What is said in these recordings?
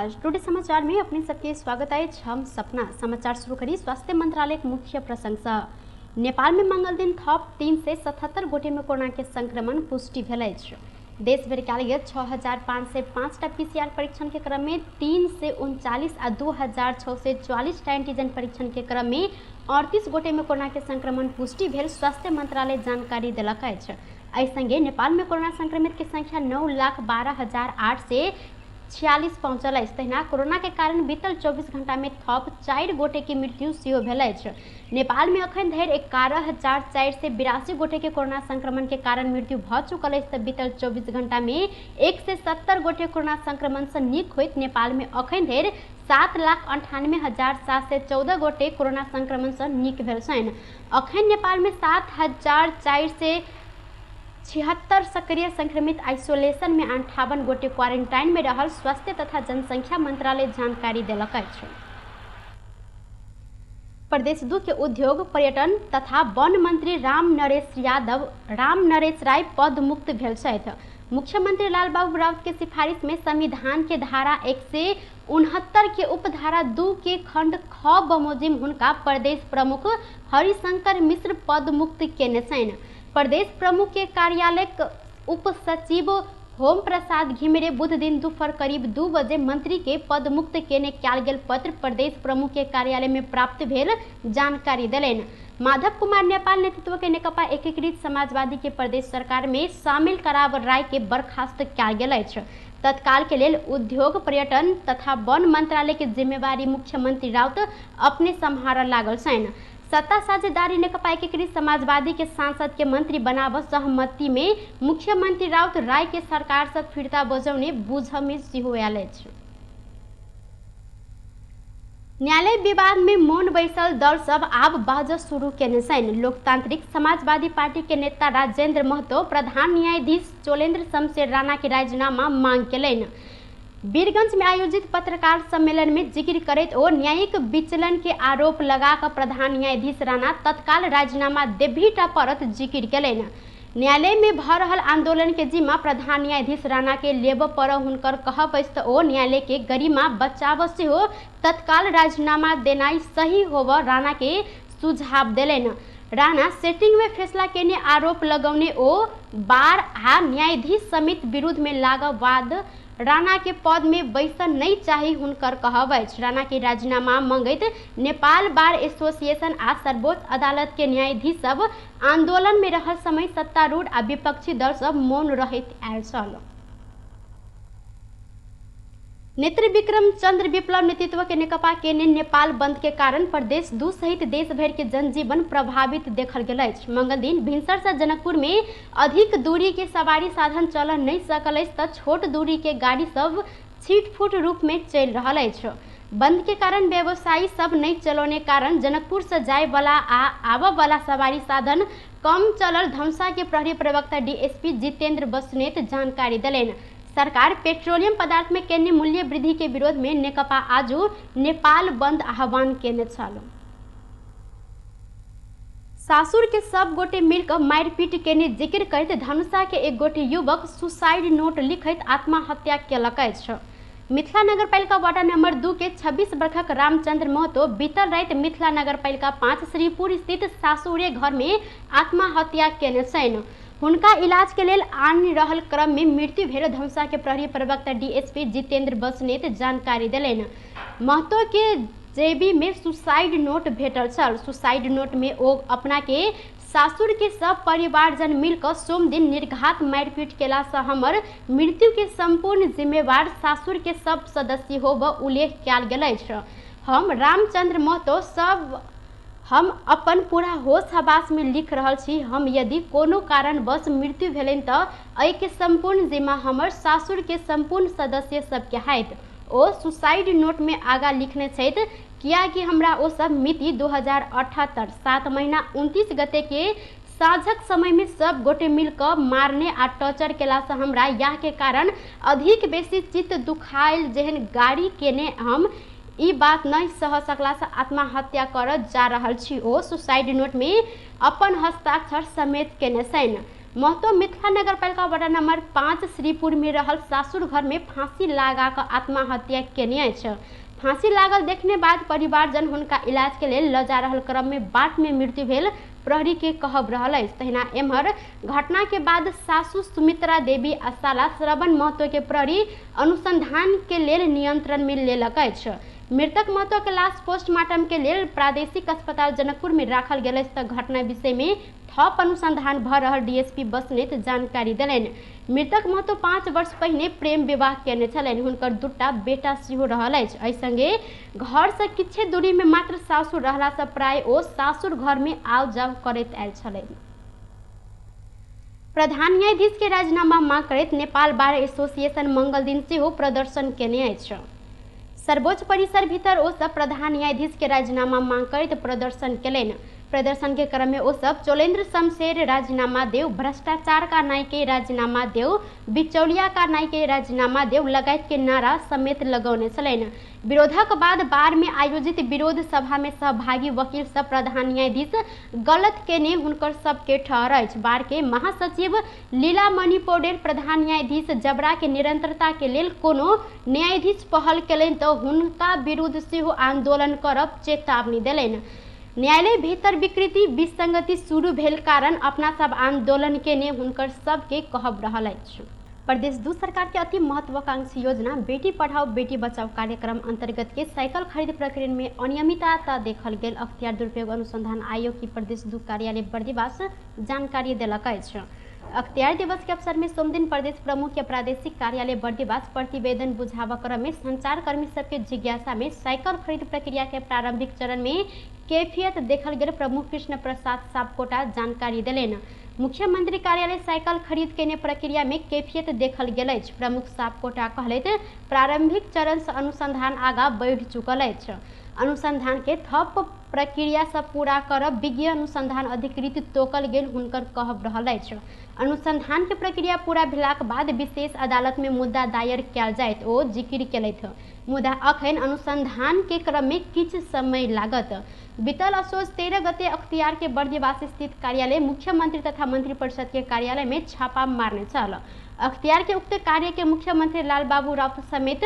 नमस्कार। टुडे समाचार में अपने सबके स्वागत है। हम सपना समाचार शुरू करी। स्वास्थ्य मंत्रालय के मुख्य प्रशंसा। नेपाल में मंगल दिन थप 3 से 77 गोटे में कोरोना के संक्रमण पुष्टि भेल अछि। देश भर के 6505 टा पीसीआर परीक्षण के क्रम में 3 से 39 आ 2644 टा एंटीजन परीक्षण के क्रम में 38 गोटे में कोरोना के संक्रमण पुष्टि भेल स्वास्थ्य मंत्रालय जानकारी देलक अछि। एहि संगे नेपाल में कोरोना संक्रमित के संख्या 9,12,008 से 46 पहुंचल अछि। तहिना कोरोना के कारण बीतल 24 घंटा में थप 4 गोटे की मृत्यु सेहो भेल अछि। नेपाल में अखन धरि 11,400 से 82 गोटे के कोरोना संक्रमण के कारण मृत्यु भ चुकल अछि। बीतल 24 घंटा में 1 से 70 गोटे कोरोना संक्रमण से नीक होइत नेपाल में अखन धरि 7,98,714 गोटे कोरोना संक्रमण से नीक भेल छनि। अखन नेपाल में 7,476 सक्रिय संक्रमित आइसोलेशन में 58 गोटे क्वारंटाइन में रहल स्वास्थ्य तथा जनसंख्या मंत्रालय जानकारी देलक अछि। प्रदेश 2 के उद्योग पर्यटन तथा वन मंत्री राम नरेश राय पद मुक्त भेल छथि। मुख्यमंत्री लालबाबू राउत के सिफारिश में संविधान के धारा 169 के उपधारा 2 के खंड ख बमोजिम हुनका प्रदेश प्रमुख हरिशंकर मिश्र पद मुक्त केने छनि। प्रदेश प्रमुख के कार्यालय उप सचिव होम प्रसाद घिमिरे बुध दिन दोपहर करीब 2 बजे मंत्री के पद मुक्त केने कयल गेल पत्र प्रदेश प्रमुख के कार्यालय में प्राप्त भेल जानकारी देलनि। माधव कुमार नेपाल नेतृत्व के नेकपा एकीकृत समाजवादी के प्रदेश सरकार में शामिल कराव राय के बर्खास्त कयल गेल अछि। तत्काल के लेल उद्योग पर्यटन तथा वन मंत्रालय के जिम्मेवारी मुख्यमंत्री राउत अपने सम्हारल लागल छनि। सत्ता साझेदारी नेकपा एकीकृत समाजवादी के सांसद के मंत्री बनाव सहमति में मुख्यमंत्री राउत राय के सरकार से फिरता बजौने बुझ में सेहो आयल अछि। न्यायालय विवाद में मौन बैसल दल सब आब बहस शुरू केने छनि। लोकतांत्रिक समाजवादी पार्टी के नेता राजेंद्र महतो प्रधान न्यायाधीश चोलेन्द्र शमशेर राणा के राजीनामा मांग केलनि। वीरगंज में आयोजित पत्रकार सम्मेलन में जिक्र करैत ओ न्यायिक विचलन के आरोप लगाकर प्रधान न्यायाधीश राणा तत्काल राजीनामा देबहीटा परत जिक्र केलनि। न्यायालय में भ रहल आंदोलन के जिम्मा प्रधान न्यायाधीश राणा के लेब पर हुनकर कहब अछि ओ न्यायालय के गरिमा बचाव सेहो तत्काल राजीनामा देनाई सही होब राणा के सुझाव देलनि। राणा सेटिंग में फैसला केने आरोप लगौने ओ बार आ न्यायाधीश समिति विरुद्ध में लागब बाद राणा के पद में बैसन नहीं चाही हुनकर कहब अछि। राणा के राजीनामा मंगैत नेपाल बार एसोसिएशन आ सर्वोच्च अदालत के न्यायाधीश सब आंदोलन में रहल समय सत्तारूढ़ आ विपक्षी दल सब मौन रहैत आयल छल। नेत्री विक्रम चंद्र विप्लव नेतृत्व के नेकपा के नेपाल बंद के कारण प्रदेश 2 सहित देश भर के जनजीवन प्रभावित देखल गेल अछि। मंगल दिन भिनसर से जनकपुर में अधिक दूरी के सवारी साधन चल नहीं सकल अछि त छोट दूरी के गाड़ी सब छिटफुट रूप में चल रहल अछि। बंद के कारण व्यवसायी सब नहीं चलने कारण जनकपुर से जाय वाला आ आबय वाला सवारी साधन कम चलल धमसा के प्रहरी प्रवक्ता डीएसपी जितेंद्र बसनेत जानकारी देलनि। सरकार पेट्रोलियम पदार्थ में केने मूल्य वृद्धि के विरोध में नेकपा आजू नेपाल बंद आह्वान केने छल। सासुर के सब गोटे मिलकर मारपीट केने जिक्र करैत धनुषा के एक गोटे युवक सुसाइड नोट लिखैत आत्महत्या केलक अछि। मिथिला नगरपालिका वार्ड नंबर 2 के 26 वर्षक रामचंद्र महतो बीतल राति मिथिला नगरपालिका 5 श्रीपुर स्थित सासुरे घर में आत्महत्या केने छनि। हुनका इलाज के लेल आनि रहल क्रम में मृत्यु भेल धमसा के प्रहरी प्रवक्ता डीएसपी जितेंद्र बसनेत जानकारी देलनि। महतो के जेबी में सुसाइड नोट भेटल छल। सुसाइड नोट में ओ अपना के सासुर के सब परिवारजन मिलकर सोम दिन निर्घात मारपीट केला से हमर मृत्यु के संपूर्ण जिम्मेवार सासुर के सब सदस्य होब उल्लेख कयल गेल अछि। हम रामचंद्र महतो सब हम अपन पूरा होश हवास में लिख रहल छी। हम यदि कोनो कारणवश मृत्यु भेलनि त एहि के संपूर्ण जिम्मा हमर सासुर के संपूर्ण सदस्य सबके हैत। ओ सुसाइड नोट में आगा लिखने छथि कियाकि हमरा ओ सब मिति 2078 7 महीना 29 गते के साँझक समय में सब गोटे मिलकर मारने आ टॉर्चर केला से हमरा यह के कारण अधिक बेसी चित्त दुखायल जेहन गाड़ी केने हम ई बात नहीं सह सकला से आत्महत्या कर जा रहल छी। ओ सुसाइड नोट में अपन हस्ताक्षर समेत केने छनि। महतो मिथिला नगरपालिका वार्ड नंबर 5 श्रीपुर में रहल सासुर घर में फांसी लगा कर आत्महत्या केने अछि। फांसी लागल देखने बाद परिवारजन हुनका इलाज के लेल ल जा रहल क्रम में बाट में मृत्यु भेल प्रहरी के कहब रहल अछि। तहिना एम्हर घटना के बाद सासू सुमित्रा देवी आ साला श्रवण महतो के प्रहरी अनुसंधान के लेल नियंत्रण में लेलक अछि। मृतक महतो के लाश पोस्टमार्टम के लेल प्रादेशिक अस्पताल जनकपुर में राखल गेल अछि। घटना विषय में थप अनुसंधान भ रहल डीएसपी बसनेत जानकारी देलनि। मृतक महतो 5 वर्ष पहिने प्रेम विवाह केने छलनि। हुनकर दूटा बेटा सेहो रहल अछि। एहि संगे घर से किछे दूरी में मात्र सासुर रहला से प्राय ओ सासुर घर में आव जाव करैत आयल छलनि। प्रधान न्यायाधीश के राजीनामा मांग करैत नेपाल बार एसोसिएशन मंगल दिन सेहो प्रदर्शन केने अछि। सर्वोच्च परिसर भीतर ओ सब प्रधान न्यायाधीश के राजीनामा मांग करैत प्रदर्शन केलनि। प्रदर्शन के क्रम में ओ सब चोलेन्द्र शमशेर राजीनामा देव, भ्रष्टाचार का नाई के राजीनामा देव, बिचौलिया का नाई के राजीनामा देव लगायत के नारा समेत लगौने छलनि। विरोधक बाद बार में आयोजित विरोध सभा में सहभागी वकील सब प्रधान न्यायाधीश गलत केने हुनकर सबके ठहर अछि। बार के महासचिव लीलामणि पौडेल प्रधान न्यायाधीश जबरा के निरंतरता के लेल कोनो न्यायाधीश पहल केलनि तो हुनका विरुद्ध सेहो आंदोलन करब चेतावनी देलनि। न्यायालय भीतर विकृति विसंगति शुरू भेल कारण अपना सब आंदोलन केने हुनकर सबके कहब रहल अछि। प्रदेश 2 सरकार के अति महत्वाकांक्षी योजना बेटी पढ़ाओ बेटी बचाओ कार्यक्रम अंतर्गत के साइकिल खरीद प्रक्रिया में अनियमितता देखल गेल। अख्तियार दुरुपयोग अनुसंधान आयोग की प्रदेश 2 कार्यालय बर्दिवास जानकारी देलक अछि। अख्तियार दिवस के अवसर में सोमदिन प्रदेश प्रमुख के प्रादेशिक कार्यालय बर्दिवास प्रतिवेदन बुझाव क्रम में संचार कर्मी सबके जिज्ञासा में साइकिल खरीद प्रक्रिया के प्रारंभिक चरण में कैफियत देखल गेल। प्रमुख कृष्ण प्रसाद सापकोटा जानकारी देलनि। मुख्यमंत्री कार्यालय साइकिल खरीद केने प्रक्रिया में कैफियत देखल गेल अछि। प्रमुख सापकोटा कहलथि प्रारंभिक चरण से अनुसंधान आगा बढ़ि चुकल अछि। अनुसंधान के थप प्रक्रिया सब पूरा करब विज्ञ अनुसंधान अधिकृत तोकल गेल हुनकर कहब रहल अछि। अनुसंधान के प्रक्रिया पूरा भेलाक बाद विशेष अदालत में मुद्दा दायर कयल जायत ओ जिक्र केलथि। मुदा अखन अनुसंधान के क्रम में किछु समय लागत। बीतल असोज 13 गते अख्तियार के बर्दिवास स्थित कार्यालय मुख्यमंत्री तथा मंत्रिपरिषद के कार्यालय में छापा मारने छल। अख्तियार के उक्त कार्य के मुख्यमंत्री लालबाबू राउत समेत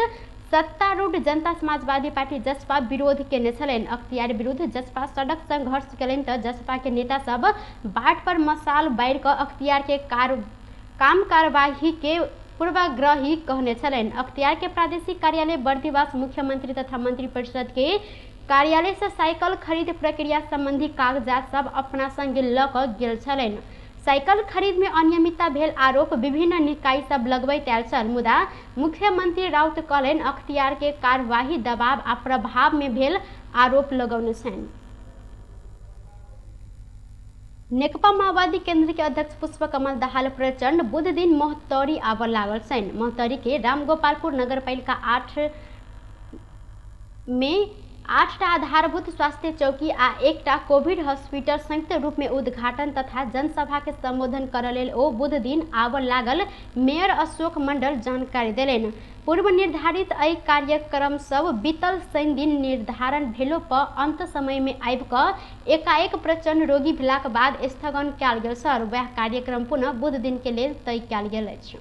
सत्तारूढ़ जनता समाजवादी पार्टी जसपा विरोध केने छलनि। अख्तियार विरुद्ध जसपा सड़क संघर्ष केलनि तो जसपा के नेता सब बाट पर मसाल बारि कर अख्तियार के काम कार्यवाही के पूर्वाग्रही कहने छलनि। अख्तियार के प्रादेशिक कार्यालय बर्दिवास मुख्यमंत्री तथा मंत्रिपरिषद के कार्यालय से साइकिल खरीद प्रक्रिया संबंधी कागजात सब अपना संगे ल क गेल छलनि। साइकिल खरीद में अनियमितता भेल आरोप विभिन्न निकाय सब लगबैत आयल छल। मुदा मुख्यमंत्री राउत कहलनि अख्तियार के कार्यवाही दबाव आ प्रभाव में भेल आरोप लगौने छनि। नेकपा माओवादी केंद्र के अध्यक्ष पुष्पकमल दाहाल प्रचंड बुध दिन मोहतौरी आबय लागल छनि। मोहतौरी के रामगोपालपुर नगरपालिका 8 में 8टा आधारभूत स्वास्थ्य चौकी आ 1टा कोविड हॉस्पिटल संयुक्त रूप में उद्घाटन तथा जनसभा के संबोधन करय लेल ओ बुध दिन आबय लागल मेयर अशोक मंडल जानकारी देलनि। पूर्व निर्धारित एहि कार्यक्रम सब बीतल शनि दिन निर्धारण भेलो पर अंत समय में आबि कऽ एकाएक प्रचंड रोगी भेलाक बाद स्थगन कयल गेल छल। वएह कार्यक्रम पुनः बुध दिन के लेल तय कयल गेल अछि।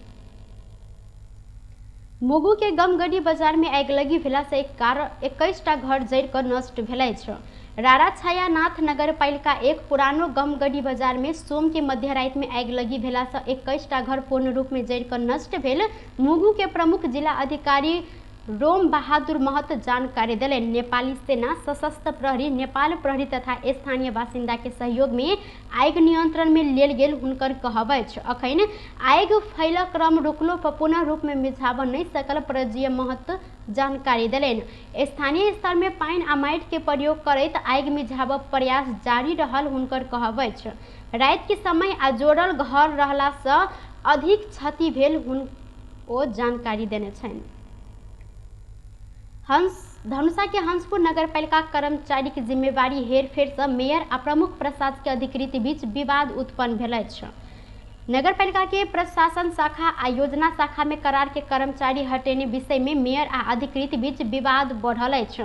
मुगु के गमगढ़ी बाजार में आगिलगी भेला से 21टा घर जरि कऽ नष्ट भेल अछि। रारा छायानाथ नगरपालिका 1 पुरानो गमगढ़ी बाजार में सोम के मध्यराति में आगिलगी भेला से 21टा घर पूर्ण रूप में जरि कऽ नष्ट भेल। मुगु के प्रमुख जिला अधिकारी रोम बहादुर महत जानकारी देलनि। नेपाली सेना, सशस्त्र प्रहरी, नेपाल प्रहरी तथा स्थानीय बासिंदा के सहयोग में आगि नियंत्रण में लेल गेल हुनकर कहब अछि। अखन आगि फैलऽ क्रम रुकलो पर पुनः रूप में मिझाब नहि सकल प्रजीय महत जानकारी देलनि। स्थानीय स्तर में पानि आ माटि के प्रयोग करैत आगि मिझाबक प्रयास जारी रहल हुनकर कहब अछि। राति के समय आ जोड़ल घर रहला से अधिक क्षति भेल ओ जानकारी देने छनि। धनुषा के हंसपुर नगरपालिका कर्मचारी की जिम्मेवारी हेरफेर से मेयर आ प्रमुख प्रशासकीय अधिकृत बीच विवाद उत्पन्न भेल अछि। नगरपालिका के प्रशासन शाखा आ योजना शाखा में करार के कर्मचारी हटेने विषय में मेयर आ अधिकृत बीच विवाद बढ़ल अछि।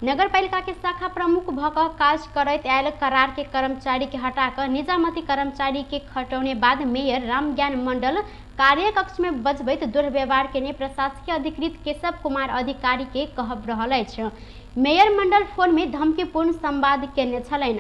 नगरपालिका के शाखा प्रमुख भ क काज करैत आयल करार के कर्मचारी के हटा कर निजामती कर्मचारी के खटौने बाद मेयर रामज्ञान मंडल कार्यकक्ष में बजबैत दुर्व्यवहार केने प्रशासकीय अधिकृत केशव कुमार अधिकारी के कहब रहल अछि। मेयर मंडल फोन में धमकीपूर्ण संवाद केने छलनि।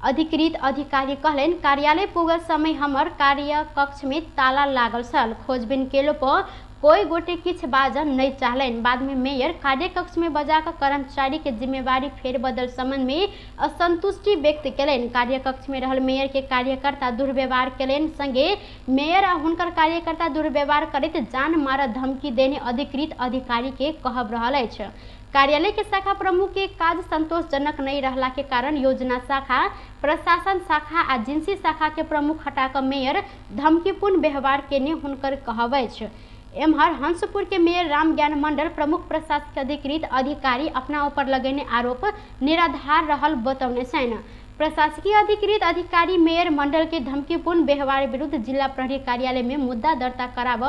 अधिकृत अधिकारी कहलनि, कार्यालय पुगल समय हमर कार्य कक्ष में ताला लागल छल। खोजबीन केलो पर कोई गोटे किछ बाजन नहीं चाहलनि। बाद में मेयर कार्य कक्ष में बजाकर कर्मचारी के जिम्मेवारी फेरबदल संबंध में असंतुष्टि व्यक्त केलनि। कार्य कक्ष में रहल मेयर के कार्यकर्ता दुर्व्यवहार केलनि। संगे मेयर आ हुनकर कार्यकर्ता दुर्व्यवहार करैत जान मारत धमकी देने अधिकृत अधिकारी के कहब रहल अछि। कार्यालय के शाखा प्रमुख के काज संतोषजनक नहीं रहला के कारण योजना शाखा, प्रशासन शाखा आ जिंसी शाखा के प्रमुख हटाकर मेयर धमकीपूर्ण व्यवहार केने हुनकर कहब अछि। एम्हर हंसपुर के मेयर रामज्ञान मंडल प्रमुख प्रशासनिक अधिकृत अधिकारी अपना ऊपर लगेने आरोप निराधार रहल बतौने छनि। प्रशासकीय अधिकृत अधिकारी मेयर मंडल के धमकीपूर्ण व्यवहार विरुद्ध जिला प्रहरी कार्यालय में मुद्दा दर्ता कराब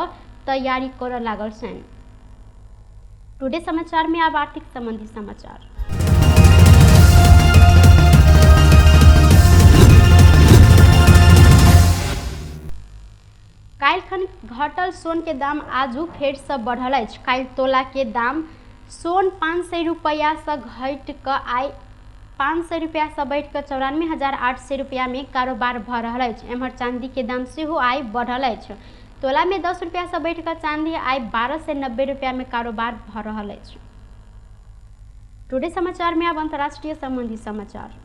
तैयारी कर लागल छनि। टुडे समाचार में अब आर्थिक संबंधी समाचार। काल्हि घटल सोन के दाम आजू फेर से बढ़ल अछि। काल्हि तोला के दाम सोन 500 रुपया से घटि कऽ आइ 500 रुपया से बढ़ि कऽ 94,800 रुपया में कारोबार भऽ रहल अछि। एम्हर चांदी के दाम सेहो आइ बढ़ल अछि। तोला में 10 रुपया से बढ़ि कऽ चांदी आइ 1290 रुपया में कारोबार भऽ रहल अछि। टुडे समाचार में अब अंतर्राष्ट्रीय संबंधी समाचार।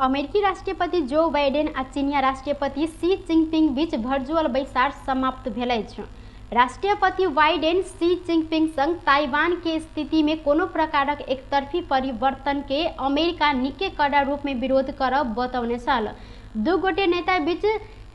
अमेरिकी राष्ट्रपति जो बाइडेन आ चीनिया राष्ट्रपति शी जिनपिंग बीच वर्चुअल बैसार समाप्त भेल अछि। राष्ट्रपति बाइडेन शी जिनपिंग संग ताइवान के स्थिति में कोनो प्रकारक एकतरफी परिवर्तन के अमेरिका निके कड़ा रूप में विरोध करब बतौने छल। दू गोटे नेता बीच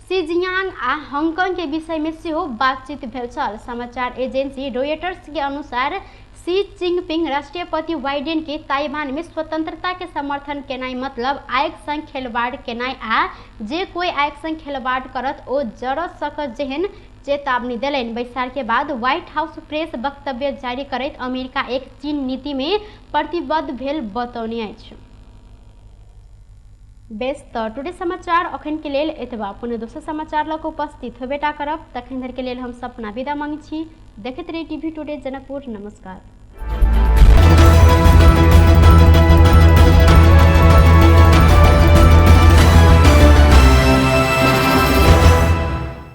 शिजियांग आ हांगकांग के विषय में सेहो बातचीत भेल छल। समाचार एजेंसी रॉयटर्स के अनुसार शी जिनपिंग राष्ट्रपति बाइडेन के ताइवान में स्वतंत्रता के समर्थन केनाई मतलब आग संग खेलवाड़ केनाई आ जे कोई आग संग खेलवाड़ करत ओ जर सकत जेहन चेतावनी देलनि। बैसार के बाद व्हाइट हाउस प्रेस वक्तव्य जारी करैत अमेरिका एक चीन नीति में प्रतिबद्ध भेल बतौने अछि। बेस तऽ टुडे समाचार अखन के लेल एतबा। पुनः दोसर समाचार लऽ कऽ उपस्थित होबेटा करब। तखन धरि के लेल हम सपना विदा मांगै छी। देखैत रही टीवी टुडे जनकपुर। नमस्कार।